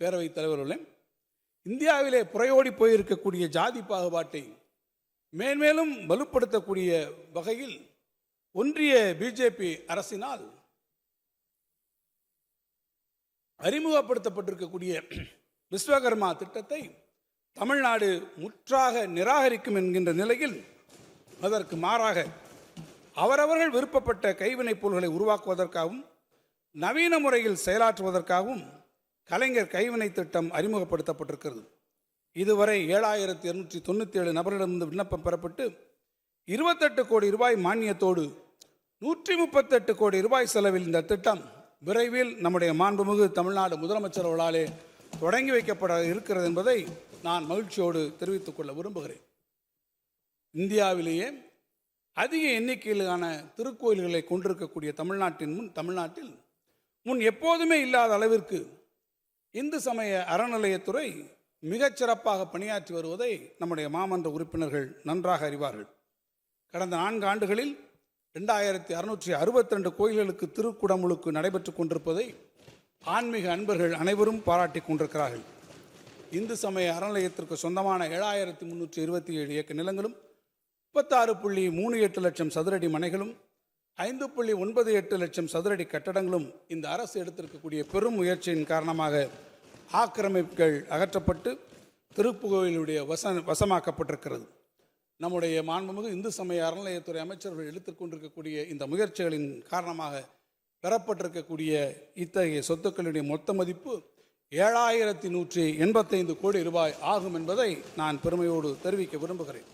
பேரவைத் தலைவர்களே, இந்தியாவிலே புறையோடி போயிருக்கக்கூடிய ஜாதி பாகுபாட்டை மேன்மேலும் வலுப்படுத்தக்கூடிய வகையில் ஒன்றிய பிஜேபி அரசினால் அறிமுகப்படுத்தப்பட்டிருக்கக்கூடிய விஸ்வகர்மா திட்டத்தை தமிழ்நாடு முற்றாக நிராகரிக்கும் என்கின்ற நிலையில் அதற்கு மாறாக அவரவர்கள் விருப்பப்பட்ட கைவினைப் பொருள்களை உருவாக்குவதற்காகவும் நவீன முறையில் செயலாற்றுவதற்காகவும் கலைஞர் கைவினை திட்டம் அறிமுகப்படுத்தப்பட்டிருக்கிறது. இதுவரை 7297 நபர்களிடமிருந்து விண்ணப்பம் பெறப்பட்டு 28 கோடி ரூபாய் மானியத்தோடு 138 கோடி ரூபாய் செலவில் இந்த திட்டம் விரைவில் நம்முடைய மாண்புமிகு தமிழ்நாடு முதலமைச்சர் அவர்களாலே தொடங்கி வைக்கப்பட இருக்கிறது என்பதை நான் மகிழ்ச்சியோடு தெரிவித்துக் கொள்ள விரும்புகிறேன். இந்தியாவிலேயே அதிக எண்ணிக்கையிலான திருக்கோயில்களை கொண்டிருக்கக்கூடிய தமிழ்நாட்டில் முன் எப்போதுமே இல்லாத அளவிற்கு இந்து சமய அறநிலையத்துறை மிகச்சிறப்பாக பணியாற்றி வருவதை நம்முடைய மாமன்ற உறுப்பினர்கள் நன்றாக அறிவார்கள். கடந்த 4 ஆண்டுகளில் 2662 கோயில்களுக்கு திருக்குடமுழுக்கு நடைபெற்று கொண்டிருப்பதை ஆன்மீக அன்பர்கள் அனைவரும் பாராட்டி கொண்டிருக்கிறார்கள். இந்து சமய அறநிலையத்திற்கு சொந்தமான 7327 ஏக்கர் நிலங்களும் 36.38 லட்சம் சதுரடி மனைகளும் 5.98 லட்சம் சதுரடி கட்டடங்களும் இந்த அரசு எடுத்திருக்கக்கூடிய பெரும் முயற்சியின் காரணமாக ஆக்கிரமிப்புகள் அகற்றப்பட்டு திருப்புகோயிலுடைய வசமாக்கப்பட்டிருக்கிறது. நம்முடைய மாண்புமிகு இந்து சமய அறநிலையத்துறை அமைச்சர்கள் எடுத்துக்கொண்டிருக்கக்கூடிய இந்த முயற்சிகளின் காரணமாக பெறப்பட்டிருக்கக்கூடிய இத்தகைய சொத்துக்களுடைய மொத்த மதிப்பு 7185 கோடி ரூபாய் ஆகும் என்பதை நான் பெருமையோடு தெரிவிக்க விரும்புகிறேன்.